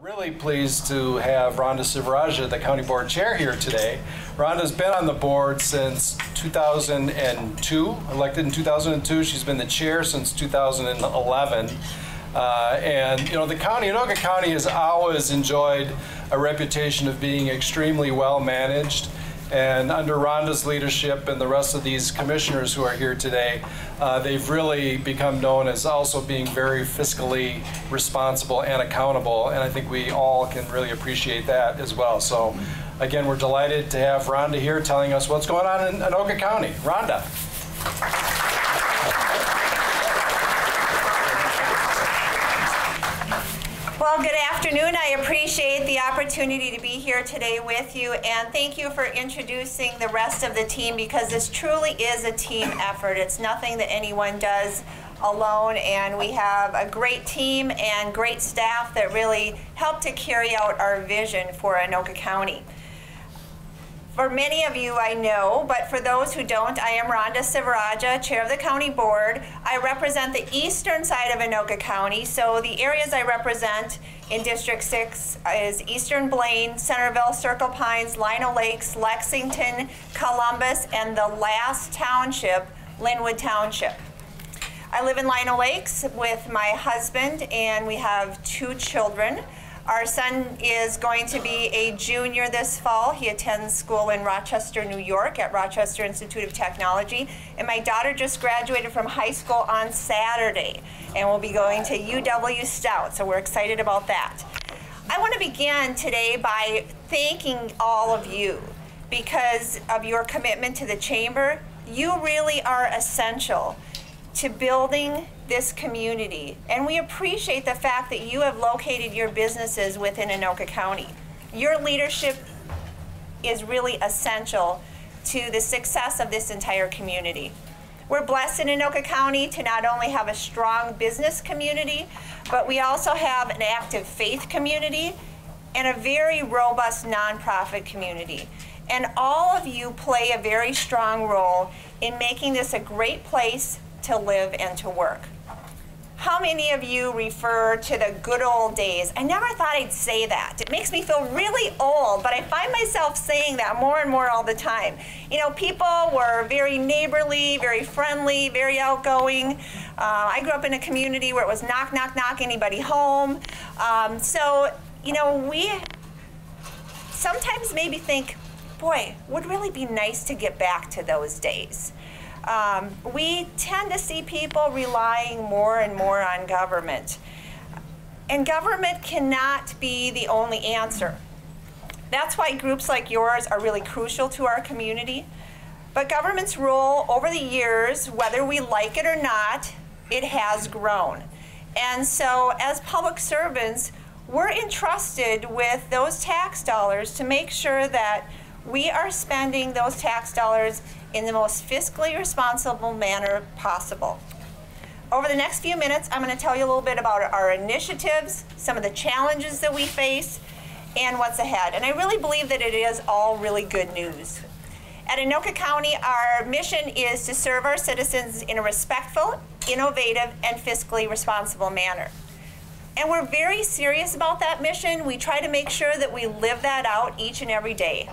Really pleased to have Rhonda Sivarajah, the County Board Chair, here today. Rhonda's been on the board since 2002, elected in 2002. She's been the chair since 2011. And you know, the county, Anoka County, has always enjoyed a reputation of being extremely well managed. And under Rhonda's leadership and the rest of these commissioners who are here today, they've really become known as also being very fiscally responsible and accountable. And I think we all can really appreciate that as well. So again, we're delighted to have Rhonda here telling us what's going on in Anoka County. Rhonda. Well, good afternoon. I appreciate the opportunity to be here today with you, and thank you for introducing the rest of the team, because this truly is a team effort. It's nothing that anyone does alone, and we have a great team and great staff that really help to carry out our vision for Anoka County. For many of you I know, but for those who don't, I am Rhonda Sivarajah, Chair of the County Board. I represent the eastern side of Anoka County, so the areas I represent in District 6 is Eastern Blaine, Centerville, Circle Pines, Lino Lakes, Lexington, Columbus, and the last township, Linwood Township. I live in Lino Lakes with my husband, and we have 2 children. Our son is going to be a junior this fall. He attends school in Rochester, New York at Rochester Institute of Technology. And my daughter just graduated from high school on Saturday and will be going to UW Stout, so we're excited about that. I want to begin today by thanking all of you because of your commitment to the Chamber. You really are essential to building this community, and we appreciate the fact that you have located your businesses within Anoka County. Your leadership is really essential to the success of this entire community. We're blessed in Anoka County to not only have a strong business community, but we also have an active faith community and a very robust nonprofit community. And all of you play a very strong role in making this a great place to live and to work. How many of you refer to the good old days? I never thought I'd say that. It makes me feel really old, but I find myself saying that more and more all the time. You know, people were very neighborly, very friendly, very outgoing. I grew up in a community where it was knock, knock, knock, anybody home. So, you know, we sometimes maybe think, boy, would really be nice to get back to those days. We tend to see people relying more and more on government. And government cannot be the only answer. That's why groups like yours are really crucial to our community. But government's role over the years, whether we like it or not, it has grown. And so as public servants, we're entrusted with those tax dollars to make sure that we are spending those tax dollars in the most fiscally responsible manner possible. Over the next few minutes, I'm going to tell you a little bit about our initiatives, some of the challenges that we face, and what's ahead. And I really believe that it is all really good news. At Anoka County, our mission is to serve our citizens in a respectful, innovative, and fiscally responsible manner. And we're very serious about that mission. We try to make sure that we live that out each and every day.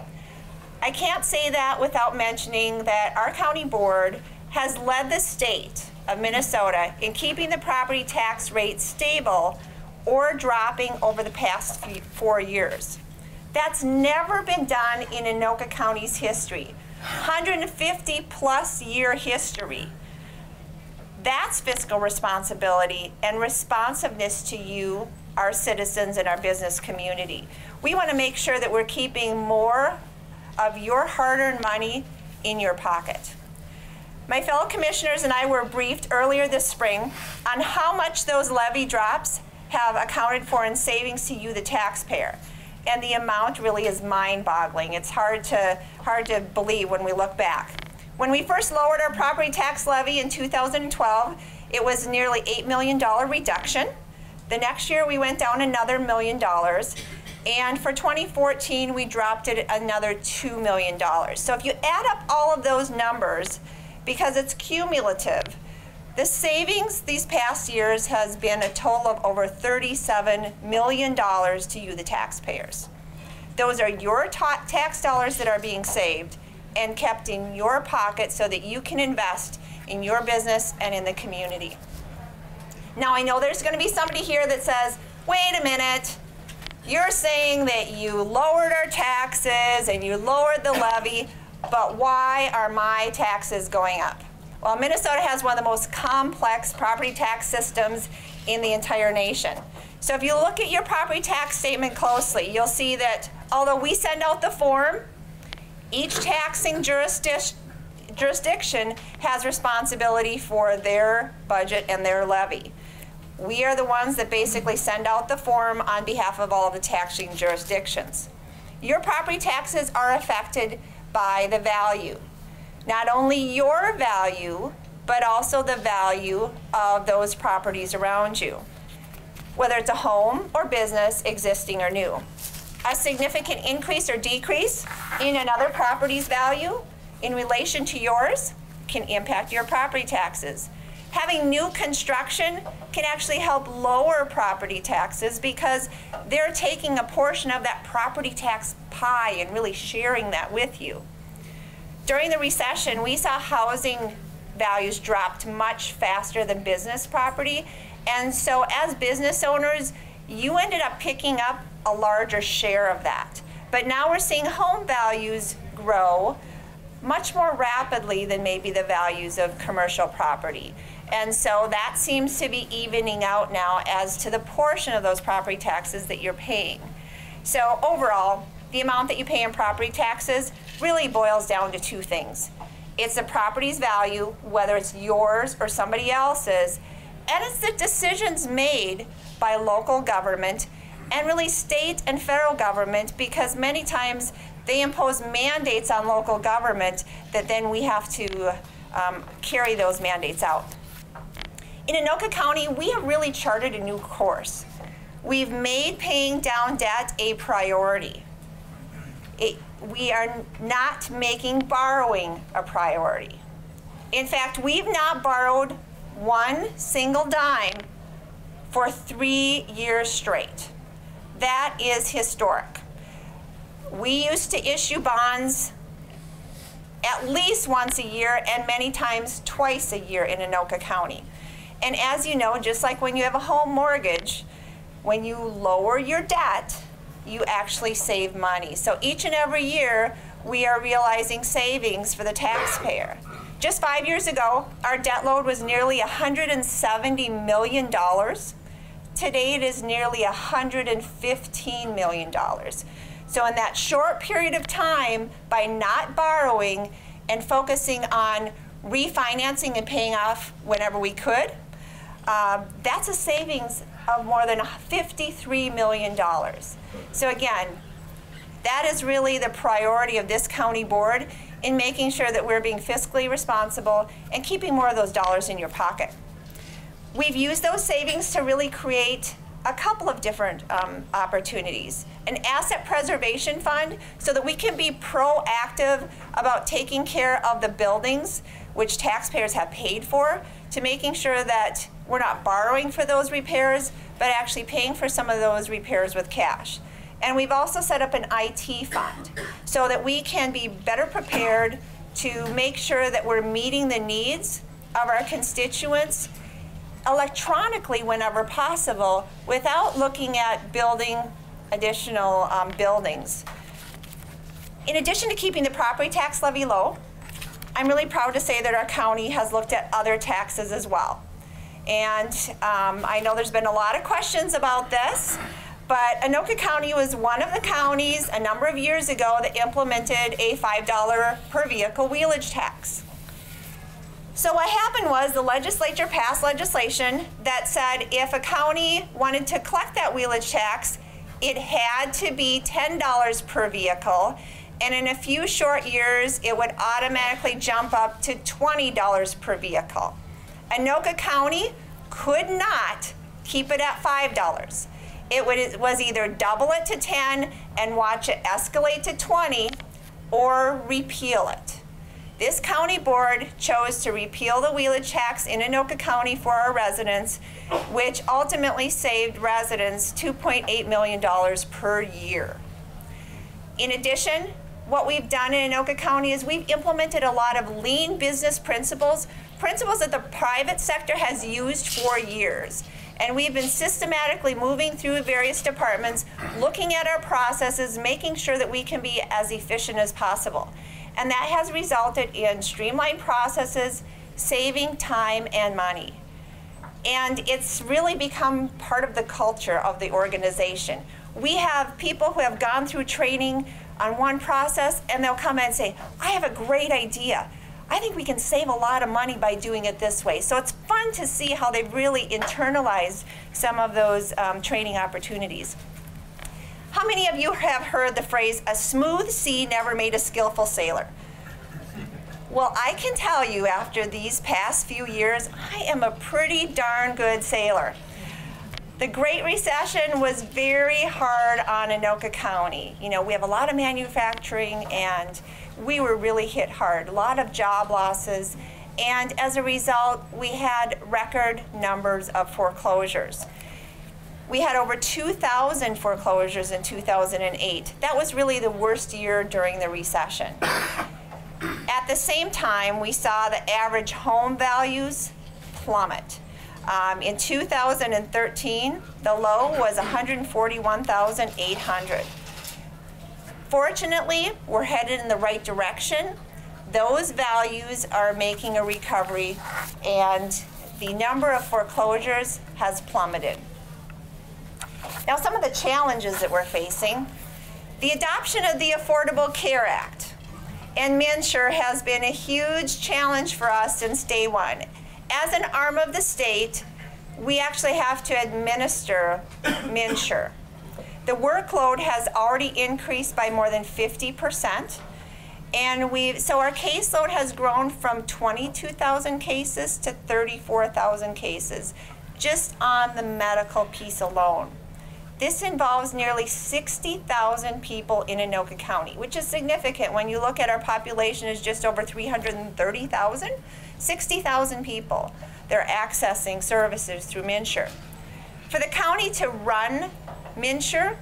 I can't say that without mentioning that our county board has led the state of Minnesota in keeping the property tax rate stable or dropping over the past 4 years. That's never been done in Anoka County's history, 150+ year history. That's fiscal responsibility and responsiveness to you, our citizens, and our business community. We want to make sure that we're keeping more of your hard-earned money in your pocket. My fellow commissioners and I were briefed earlier this spring on how much those levy drops have accounted for in savings to you, the taxpayer. And the amount really is mind-boggling. It's hard to believe when we look back. When we first lowered our property tax levy in 2012, it was nearly $8 million reduction. The next year we went down another $1 million. And for 2014, we dropped it another $2 million. So if you add up all of those numbers, because it's cumulative, The savings these past years has been a total of over $37 million to you, the taxpayers. Those are your tax dollars that are being saved and kept in your pocket so that you can invest in your business and in the community. Now, I know there's going to be somebody here that says, wait a minute, you're saying that you lowered our taxes and you lowered the levy, but why are my taxes going up? Well, Minnesota has one of the most complex property tax systems in the entire nation. So if you look at your property tax statement closely, you'll see that although we send out the form, each taxing jurisdiction has responsibility for their budget and their levy. We are the ones that basically send out the form on behalf of all of the taxing jurisdictions. Your property taxes are affected by the value. Not only your value, but also the value of those properties around you, whether it's a home or business, existing or new. A significant increase or decrease in another property's value in relation to yours can impact your property taxes. Having new construction can actually help lower property taxes because they're taking a portion of that property tax pie and really sharing that with you. During the recession, we saw housing values dropped much faster than business property. And so as business owners, you ended up picking up a larger share of that. But now we're seeing home values grow much more rapidly than maybe the values of commercial property. And so that seems to be evening out now as to the portion of those property taxes that you're paying. So overall, the amount that you pay in property taxes really boils down to two things. It's the property's value, whether it's yours or somebody else's, and it's the decisions made by local government and really state and federal government, because many times they impose mandates on local government that then we have to carry those mandates out. In Anoka County, we have really charted a new course. We've made paying down debt a priority. We are not making borrowing a priority. In fact, we've not borrowed one single dime for 3 years straight. That is historic. We used to issue bonds at least once a year and many times twice a year in Anoka County. And as you know, just like when you have a home mortgage, when you lower your debt, you actually save money. So each and every year, we are realizing savings for the taxpayer. Just 5 years ago, our debt load was nearly $170 million. Today, it is nearly $115 million. So in that short period of time, by not borrowing and focusing on refinancing and paying off whenever we could, that's a savings of more than $53 million. So again, that is really the priority of this county board in making sure that we're being fiscally responsible and keeping more of those dollars in your pocket. We've used those savings to really create a couple of different opportunities. An asset preservation fund so that we can be proactive about taking care of the buildings which taxpayers have paid for, to making sure that we're not borrowing for those repairs, but actually paying for some of those repairs with cash. And we've also set up an IT fund so that we can be better prepared to make sure that we're meeting the needs of our constituents electronically whenever possible without looking at building additional buildings. In addition to keeping the property tax levy low, I'm really proud to say that our county has looked at other taxes as well. And I know there's been a lot of questions about this, but Anoka County was one of the counties a number of years ago that implemented a $5 per vehicle wheelage tax. So what happened was the legislature passed legislation that said if a county wanted to collect that wheelage tax, it had to be $10 per vehicle, and in a few short years, it would automatically jump up to $20 per vehicle. Anoka County could not keep it at $5. It was either double it to 10 and watch it escalate to 20, or repeal it. This county board chose to repeal the wheelage tax in Anoka County for our residents, which ultimately saved residents $2.8 million per year. In addition, what we've done in Anoka County is we've implemented a lot of lean business principles that the private sector has used for years. And we've been systematically moving through various departments, looking at our processes, making sure that we can be as efficient as possible. And that has resulted in streamlined processes, saving time and money. And it's really become part of the culture of the organization. We have people who have gone through training on one process, and they'll come in and say, I have a great idea. I think we can save a lot of money by doing it this way. So it's fun to see how they've really internalized some of those training opportunities. How many of you have heard the phrase, a smooth sea never made a skillful sailor? Well, I can tell you after these past few years, I am a pretty darn good sailor. The Great Recession was very hard on Anoka County. You know, we have a lot of manufacturing and we were really hit hard, a lot of job losses, and as a result, we had record numbers of foreclosures. We had over 2,000 foreclosures in 2008. That was really the worst year during the recession. At the same time, we saw the average home values plummet. In 2013, the low was $141,800. Fortunately, we're headed in the right direction. Those values are making a recovery, and the number of foreclosures has plummeted. Now, some of the challenges that we're facing, the adoption of the Affordable Care Act and MNsure has been a huge challenge for us since day one. As an arm of the state, we actually have to administer MNsure. The workload has already increased by more than 50%, and so our caseload has grown from 22,000 cases to 34,000 cases, just on the medical piece alone. This involves nearly 60,000 people in Anoka County, which is significant when you look at our population is just over 330,000, 60,000 people. They're accessing services through MNsure. For the county to run MNsure,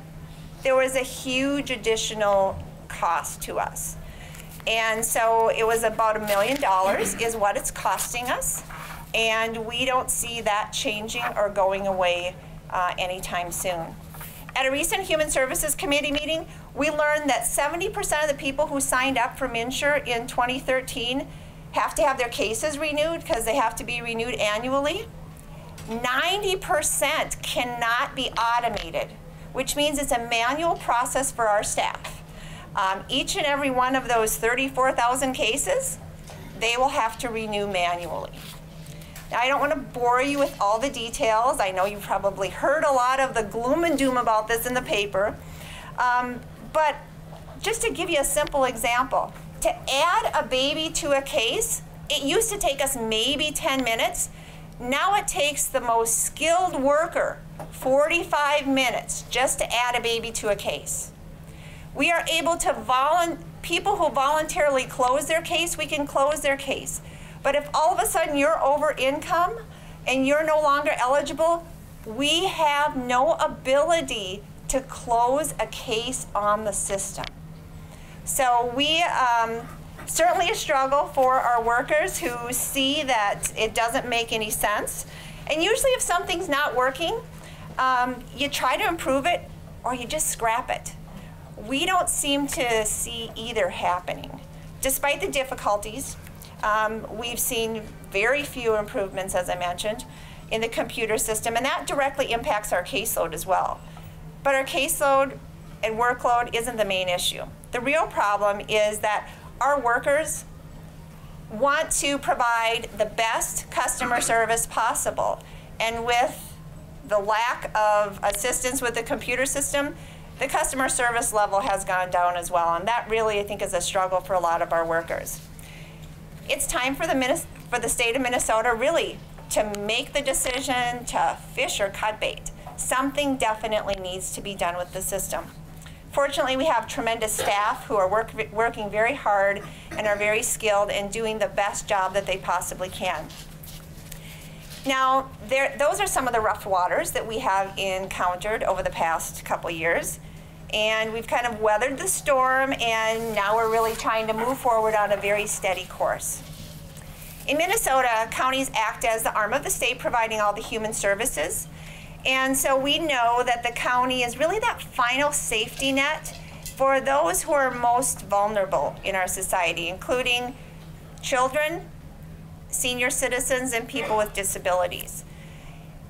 there was a huge additional cost to us. And so it was about $1 million is what it's costing us. And we don't see that changing or going away anytime soon. At a recent Human Services Committee meeting, we learned that 70% of the people who signed up for MNsure in 2013 have to have their cases renewed because they have to be renewed annually. 90% cannot be automated, which means it's a manual process for our staff. Each and every one of those 34,000 cases, they will have to renew manually. Now, I don't want to bore you with all the details. I know you've probably heard a lot of the gloom and doom about this in the paper. But just to give you a simple example, to add a baby to a case, it used to take us maybe 10 minutes. Now it takes the most skilled worker 45 minutes just to add a baby to a case. We are able to people who voluntarily close their case, we can close their case. But if all of a sudden you're over income and you're no longer eligible, we have no ability to close a case on the system. So we certainly a struggle for our workers who see that it doesn't make any sense. And usually if something's not working, you try to improve it or you just scrap it. We don't seem to see either happening. Despite the difficulties, we've seen very few improvements, as I mentioned, in the computer system, and that directly impacts our caseload as well. But our caseload and workload isn't the main issue. The real problem is that our workers want to provide the best customer service possible, and with the lack of assistance with the computer system, the customer service level has gone down as well, and that really, I think, is a struggle for a lot of our workers. It's time for the state of Minnesota really to make the decision to fish or cut bait. Something definitely needs to be done with the system. Fortunately, we have tremendous staff who are working very hard and are very skilled in doing the best job that they possibly can. Now, those are some of the rough waters that we have encountered over the past couple years. And we've kind of weathered the storm, and now we're really trying to move forward on a very steady course. In Minnesota, counties act as the arm of the state, providing all the human services. And so we know that the county is really that final safety net for those who are most vulnerable in our society, including children, senior citizens, and people with disabilities.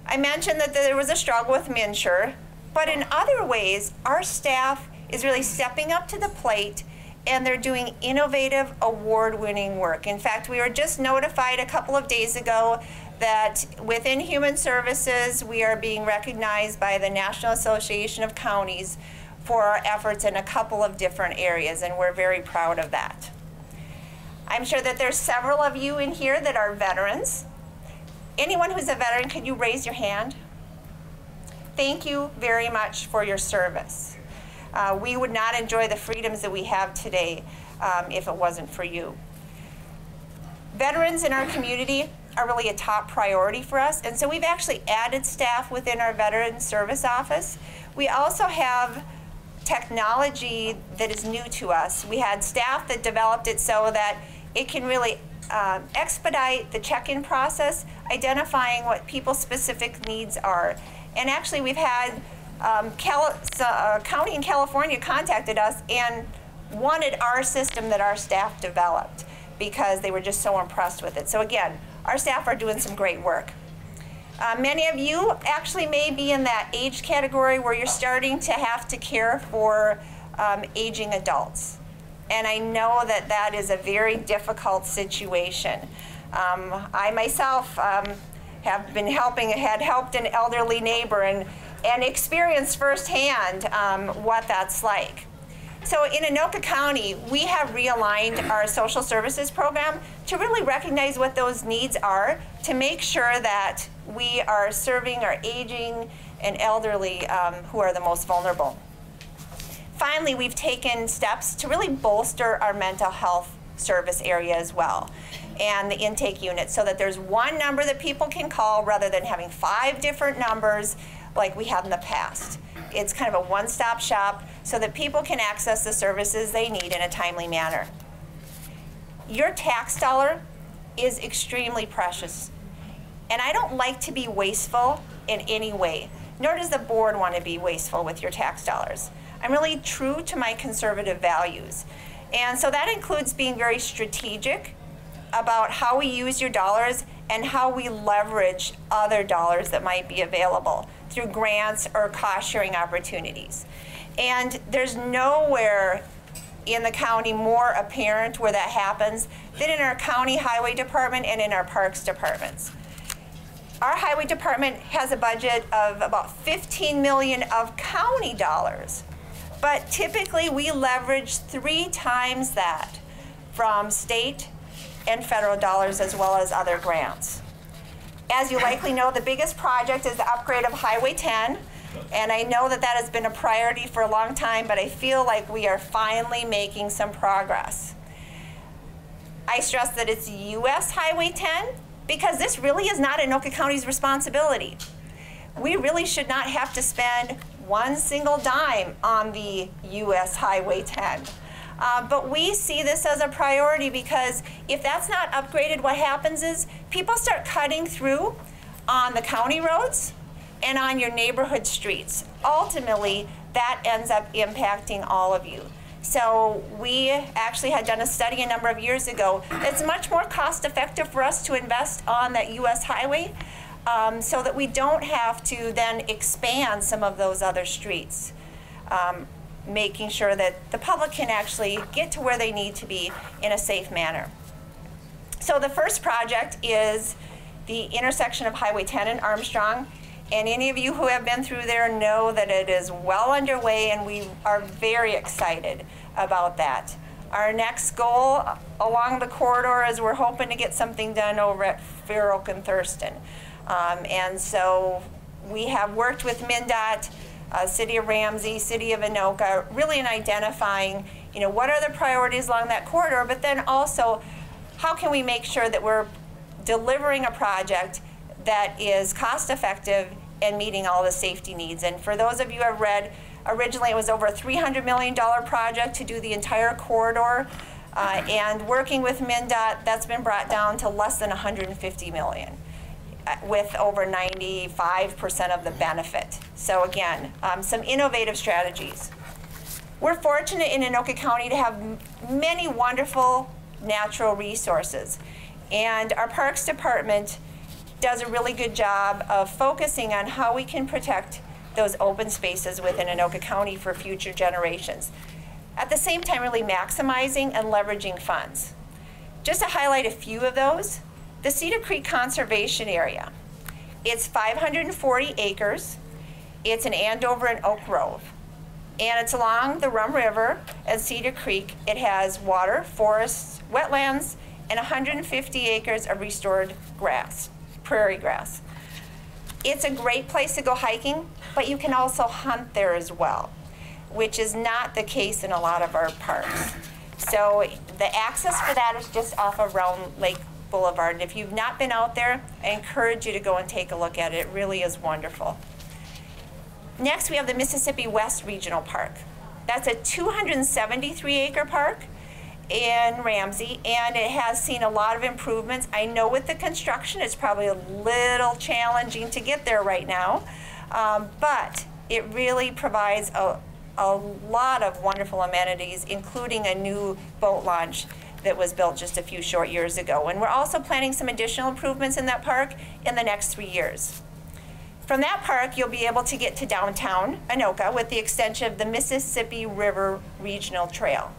I mentioned that there was a struggle with MNsure, but in other ways, our staff is really stepping up to the plate, and they're doing innovative, award-winning work. In fact, we were just notified a couple of days ago that within Human Services, we are being recognized by the National Association of Counties for our efforts in a couple of different areas, and we're very proud of that. I'm sure that there's several of you in here that are veterans. Anyone who's a veteran, could you raise your hand? Thank you very much for your service. We would not enjoy the freedoms that we have today if it wasn't for you. Veterans in our community are really a top priority for us, and so we've actually added staff within our Veteran Service Office. We also have technology that is new to us. We had staff that developed it so that it can really expedite the check-in process, identifying what people's specific needs are. And actually, we've had a county in California contacted us and wanted our system that our staff developed because they were just so impressed with it. So again, our staff are doing some great work. Many of you actually may be in that age category where you're starting to have to care for aging adults. And I know that that is a very difficult situation. I myself have been had helped an elderly neighbor and experienced firsthand what that's like. So in Anoka County, we have realigned our social services program to really recognize what those needs are, to make sure that we are serving our aging and elderly who are the most vulnerable. Finally, we've taken steps to really bolster our mental health service area as well, and the intake unit, so that there's one number that people can call rather than having 5 different numbers like we had in the past. It's kind of a one-stop shop so that people can access the services they need in a timely manner. Your tax dollar is extremely precious, and I don't like to be wasteful in any way, nor does the board want to be wasteful with your tax dollars. I'm really true to my conservative values, and so that includes being very strategic about how we use your dollars and how we leverage other dollars that might be available through grants or cost-sharing opportunities. And there's nowhere in the county more apparent where that happens than in our county highway department and in our parks departments. Our highway department has a budget of about $15 million of county dollars, but typically we leverage 3 times that from state and federal dollars as well as other grants. As you likely know, the biggest project is the upgrade of Highway 10, and I know that that has been a priority for a long time, but I feel like we are finally making some progress. I stress that it's US Highway 10 because this really is not Anoka County's responsibility. We really should not have to spend one single dime on the US Highway 10. But we see this as a priority because if that's not upgraded, what happens is people start cutting through on the county roads and on your neighborhood streets. Ultimately, that ends up impacting all of you. So we actually had done a study a number of years ago. It's much more cost effective for us to invest on that US highway so that we don't have to then expand some of those other streets. Making sure that the public can actually get to where they need to be in a safe manner. So the first project is the intersection of Highway 10 and Armstrong, and any of you who have been through there know that it is well underway, and we are very excited about that. Our next goal along the corridor is we're hoping to get something done over at Fair Oak and Thurston. And so we have worked with MnDOT City of Ramsey, City of Anoka, really in identifying, what are the priorities along that corridor, but then also how can we make sure that we're delivering a project that is cost effective and meeting all the safety needs. And for those of you who have read, originally it was over a $300 million project to do the entire corridor. And working with MnDOT, that's been brought down to less than $150 million, with over 95% of the benefit. So again, some innovative strategies. We're fortunate in Anoka County to have many wonderful natural resources. And our Parks Department does a really good job of focusing on how we can protect those open spaces within Anoka County for future generations. At the same time, really maximizing and leveraging funds. Just to highlight a few of those, the Cedar Creek Conservation Area. It's 540 acres. It's in Andover and Oak Grove. And it's along the Rum River and Cedar Creek. It has water, forests, wetlands, and 150 acres of restored grass, prairie grass. It's a great place to go hiking, but you can also hunt there as well, which is not the case in a lot of our parks. So the access for that is just off of Round Lake Boulevard. And if you've not been out there, I encourage you to go and take a look at it. It really is wonderful. Next, we have the Mississippi West Regional Park. That's a 273-acre park in Ramsey, and it has seen a lot of improvements. I know with the construction, it's probably a little challenging to get there right now, but it really provides a lot of wonderful amenities, including a new boat launch that was built just a few short years ago. And we're also planning some additional improvements in that park in the next 3 years. From that park, you'll be able to get to downtown Anoka with the extension of the Mississippi River Regional Trail.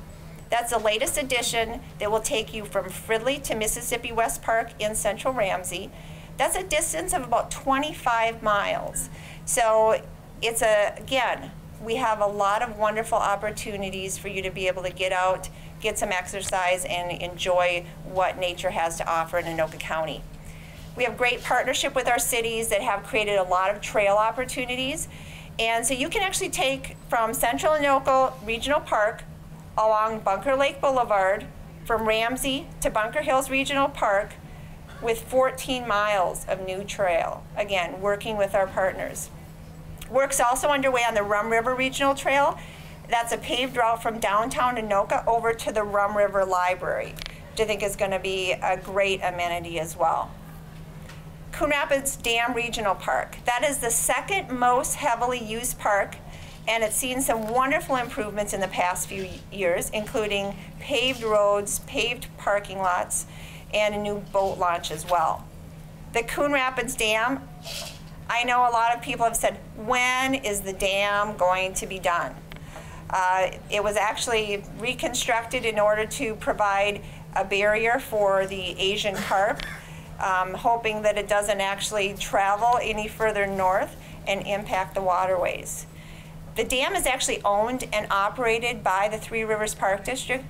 That's the latest addition that will take you from Fridley to Mississippi West Park in central Ramsey. That's a distance of about 25 miles. So it's again, we have a lot of wonderful opportunities for you to be able to get out, get some exercise, and enjoy what nature has to offer in Anoka County. We have great partnership with our cities that have created a lot of trail opportunities. And so you can actually take from Central Anoka Regional Park along Bunker Lake Boulevard from Ramsey to Bunker Hills Regional Park with 14 miles of new trail. Again, working with our partners. Work's also underway on the Rum River Regional Trail. That's a paved route from downtown Anoka over to the Rum River Library, which I think is going to be a great amenity as well. Coon Rapids Dam Regional Park. That is the second most heavily used park, and it's seen some wonderful improvements in the past few years, including paved roads, paved parking lots, and a new boat launch as well. The Coon Rapids Dam, I know a lot of people have said, when is the dam going to be done? It was actually reconstructed in order to provide a barrier for the Asian carp, hoping that it doesn't actually travel any further north and impact the waterways. The dam is actually owned and operated by the Three Rivers Park District,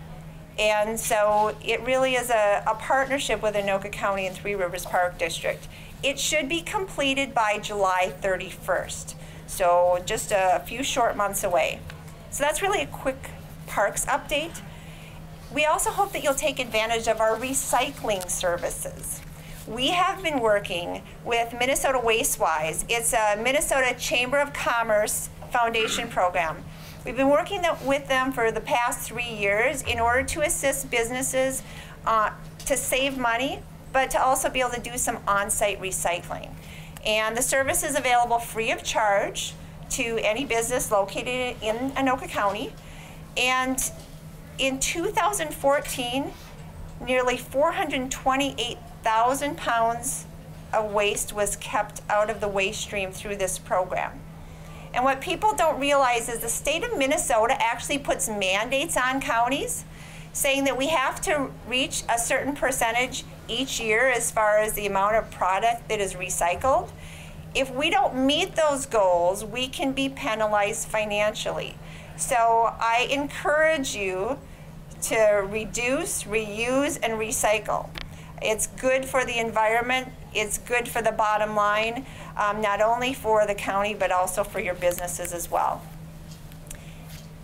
and so it really is a partnership with Anoka County and Three Rivers Park District. It should be completed by July 31st, so just a few short months away. So that's really a quick parks update. We also hope that you'll take advantage of our recycling services. We have been working with Minnesota Wastewise. It's a Minnesota Chamber of Commerce Foundation program. We've been working with them for the past 3 years in order to assist businesses to save money, but to also be able to do some on-site recycling. And the service is available free of charge to any business located in Anoka County. And in 2014, nearly 428,000 pounds of waste was kept out of the waste stream through this program. And what people don't realize is the state of Minnesota actually puts mandates on counties saying that we have to reach a certain percentage each year as far as the amount of product that is recycled. If we don't meet those goals, we can be penalized financially. So I encourage you to reduce, reuse, and recycle. It's good for the environment. It's good for the bottom line. not only for the county, but also for your businesses as well.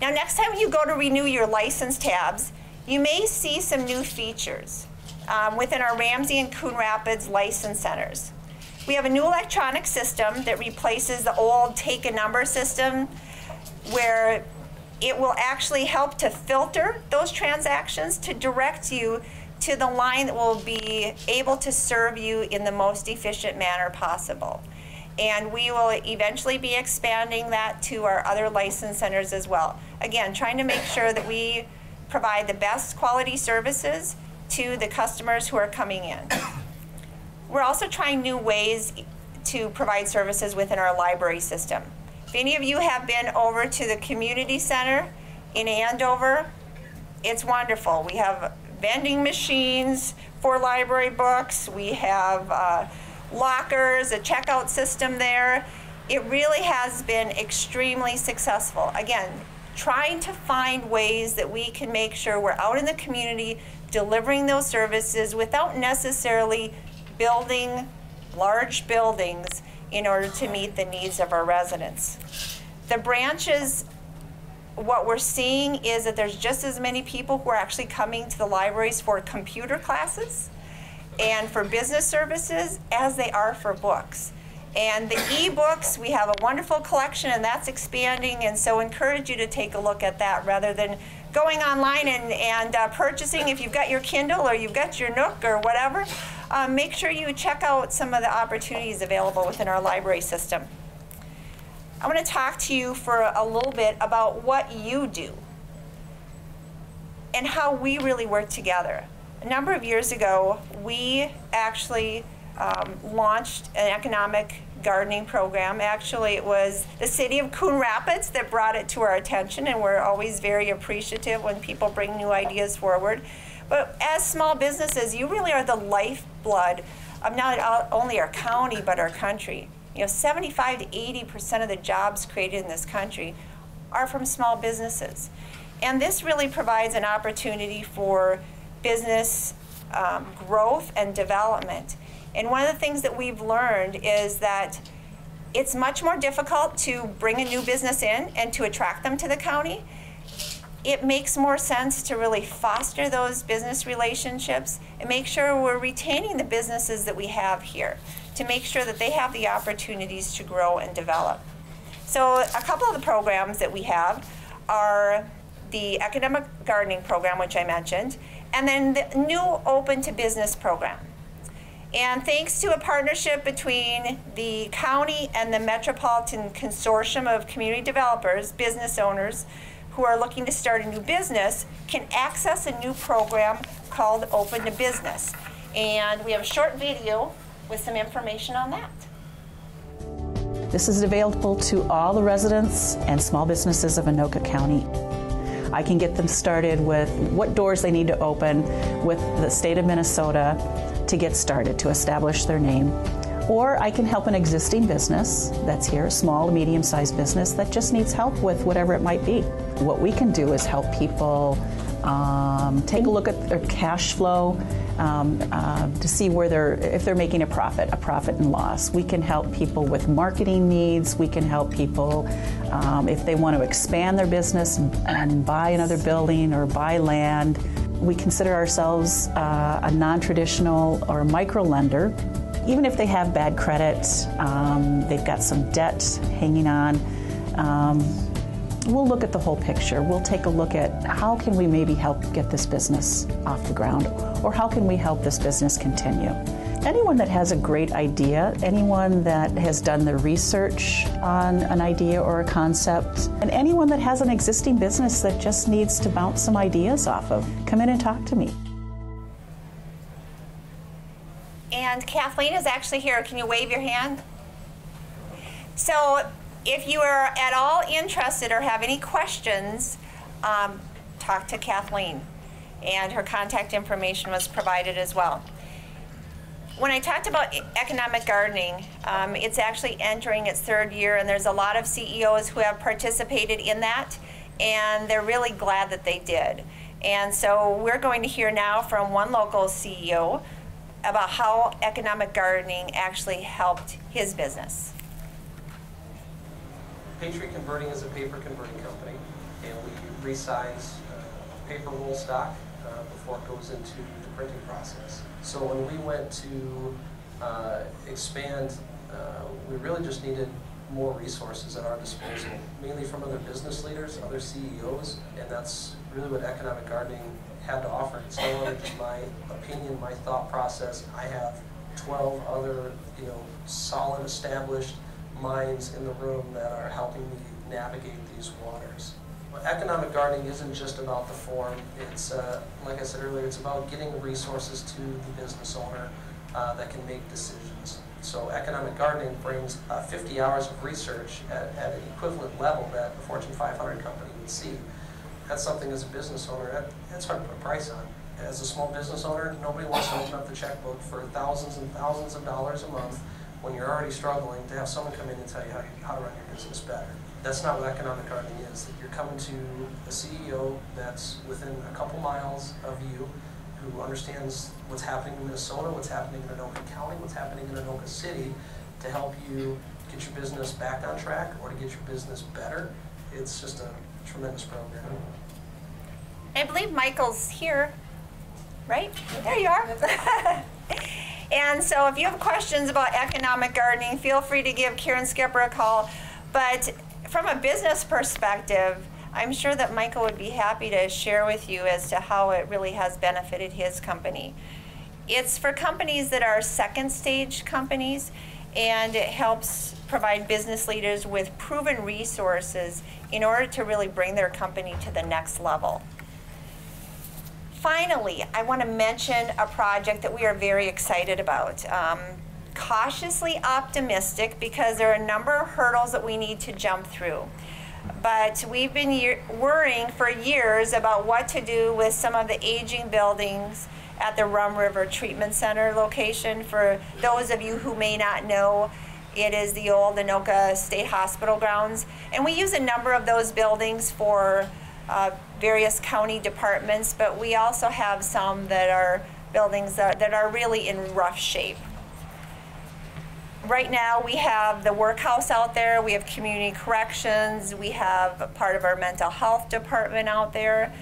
Now, next time you go to renew your license tabs, you may see some new features within our Ramsey and Coon Rapids license centers. We have a new electronic system that replaces the old take a number system, where it will actually help to filter those transactions to direct you to the line that will be able to serve you in the most efficient manner possible. And we will eventually be expanding that to our other license centers as well. Again, trying to make sure that we provide the best quality services to the customers who are coming in. We're also trying new ways to provide services within our library system. If any of you have been over to the community center in Andover, it's wonderful. We have vending machines for library books. We have lockers, a checkout system there. It really has been extremely successful. Again, trying to find ways that we can make sure we're out in the community delivering those services without necessarily building large buildings in order to meet the needs of our residents. The branches, what we're seeing is that there's just as many people who are actually coming to the libraries for computer classes and for business services as they are for books. And the e-books, we have a wonderful collection, and that's expanding, and so encourage you to take a look at that rather than going online and purchasing. If you've got your Kindle or you've got your Nook or whatever, make sure you check out some of the opportunities available within our library system. I want to talk to you for a little bit about what you do and how we really work together. A number of years ago, we actually launched an economic gardening program. Actually, it was the city of Coon Rapids that brought it to our attention, and we're always very appreciative when people bring new ideas forward. But as small businesses, you really are the lifeblood of not only our county, but our country. You know, 75 to 80% of the jobs created in this country are from small businesses. And this really provides an opportunity for business growth and development. And one of the things that we've learned is that it's much more difficult to bring a new business in and to attract them to the county. It makes more sense to really foster those business relationships and make sure we're retaining the businesses that we have here to make sure that they have the opportunities to grow and develop. So a couple of the programs that we have are the Academic Gardening Program, which I mentioned, and then the new Open to Business program. And thanks to a partnership between the county and the Metropolitan Consortium of Community Developers, business owners who are looking to start a new business can access a new program called Open to Business. And we have a short video with some information on that. This is available to all the residents and small businesses of Anoka County. I can get them started with what doors they need to open with the state of Minnesota to get started, to establish their name. Or I can help an existing business that's here, a small to medium-sized business that just needs help with whatever it might be. What we can do is help people take a look at their cash flow to see where if they're making a profit and loss. We can help people with marketing needs. We can help people if they want to expand their business and buy another building or buy land. We consider ourselves a non-traditional or micro lender. Even if they have bad credit, they've got some debt hanging on, we'll look at the whole picture. We'll take a look at how can we maybe help get this business off the ground, or how can we help this business continue. Anyone that has a great idea, anyone that has done the research on an idea or a concept, and anyone that has an existing business that just needs to bounce some ideas off of, come in and talk to me. And Kathleen is actually here. Can you wave your hand? So if you are at all interested or have any questions, talk to Kathleen. And her contact information was provided as well. When I talked about economic gardening, it's actually entering its third year, and there's a lot of CEOs who have participated in that, and they're really glad that they did. And so we're going to hear now from one local CEO about how economic gardening actually helped his business. Patriot Converting is a paper converting company, and we resize paper roll stock before it goes into the printing process. So when we went to expand, we really just needed more resources at our disposal, mainly from other business leaders, other CEOs, and that's really what economic gardening had to offer. It's no longer just my opinion, my thought process. I have 12 other, solid, established minds in the room that are helping me navigate these waters. But economic gardening isn't just about the form. It's, like I said earlier, it's about getting the resources to the business owner that can make decisions. So economic gardening brings 50 hours of research at an equivalent level that a Fortune 500 company would see. That's something as a business owner, that's hard to put a price on. As a small business owner, nobody wants to open up the checkbook for thousands and thousands of dollars a month when you're already struggling to have someone come in and tell you how to run your business better. That's not what economic gardening is. You're coming to a CEO that's within a couple miles of you, who understands what's happening in Minnesota, what's happening in Anoka County, what's happening in Anoka City, to help you get your business back on track or to get your business better. It's just a tremendous program. I believe Michael's here, right? There you are. And so if you have questions about economic gardening, feel free to give Karen Skipper a call. But from a business perspective, I'm sure that Michael would be happy to share with you as to how it really has benefited his company. It's for companies that are second stage companies, and it helps provide business leaders with proven resources in order to really bring their company to the next level. Finally, I want to mention a project that we are very excited about. Cautiously optimistic because there are a number of hurdles that we need to jump through. But we've been worrying for years about what to do with some of the aging buildings at the Rum River Treatment Center location. For those of you who may not know, it is the old Anoka State Hospital grounds. And we use a number of those buildings for various county departments, but we also have some that are buildings that are really in rough shape. Right now we have the workhouse out there, we have community corrections, we have part of our mental health department out there,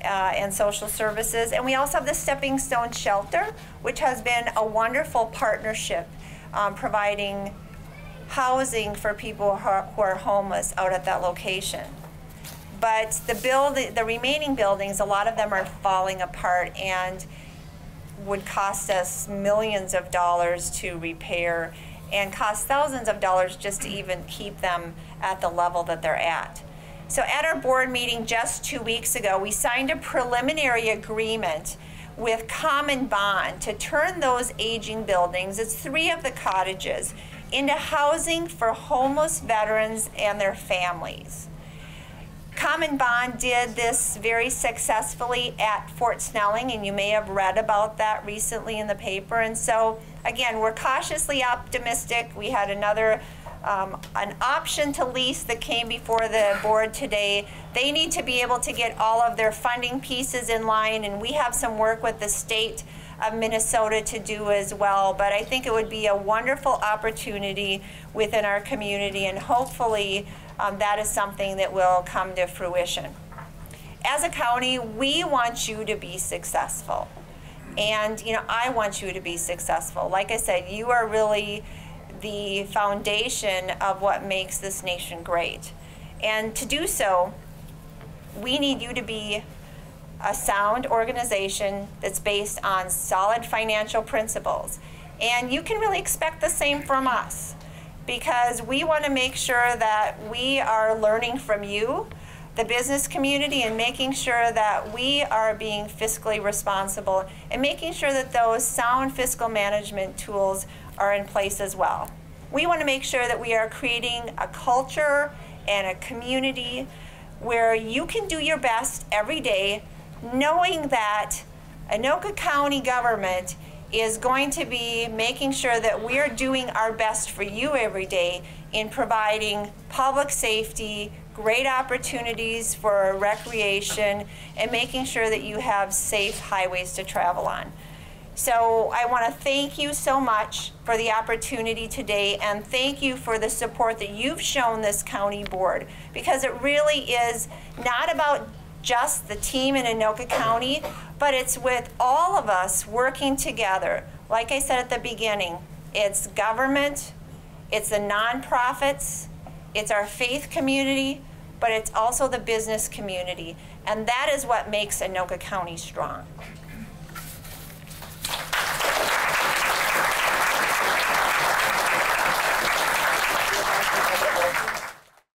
and social services, and we also have the Stepping Stone Shelter, which has been a wonderful partnership providing housing for people who are homeless out at that location. But the remaining buildings, a lot of them are falling apart and would cost us millions of dollars to repair and cost thousands of dollars just to even keep them at the level that they're at. So at our board meeting just 2 weeks ago, we signed a preliminary agreement with Common Bond to turn those aging buildings, it's 3 of the cottages, into housing for homeless veterans and their families. Common Bond did this very successfully at Fort Snelling, and you may have read about that recently in the paper. And so, again, we're cautiously optimistic. We had another an option to lease that came before the board today. They need to be able to get all of their funding pieces in line, and we have some work with the state of Minnesota to do as well. But I think it would be a wonderful opportunity within our community, and hopefully that is something that will come to fruition. As a county, we want you to be successful. And I want you to be successful. Like I said, you are really the foundation of what makes this nation great. And to do so, we need you to be a sound organization that's based on solid financial principles. And you can really expect the same from us, because we want to make sure that we are learning from you, the business community, and making sure that we are being fiscally responsible and making sure that those sound fiscal management tools are in place as well. We want to make sure that we are creating a culture and a community where you can do your best every day, knowing that Anoka County government is going to be making sure that we're doing our best for you every day in providing public safety, great opportunities for recreation, and making sure that you have safe highways to travel on. So I want to thank you so much for the opportunity today, and thank you for the support that you've shown this county board, because it really is not about just the team in Anoka County, but it's with all of us working together. Like I said at the beginning, it's government, it's the nonprofits, it's our faith community, but it's also the business community. And that is what makes Anoka County strong.